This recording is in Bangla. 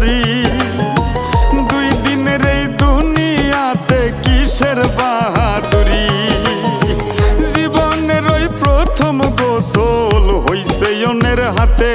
পারি। 2 দিনের এই দুনিয়াতে কিসের বাহাদুরি, জীবনের ওই প্রথম গোসল হইছে অন্যের হাতে।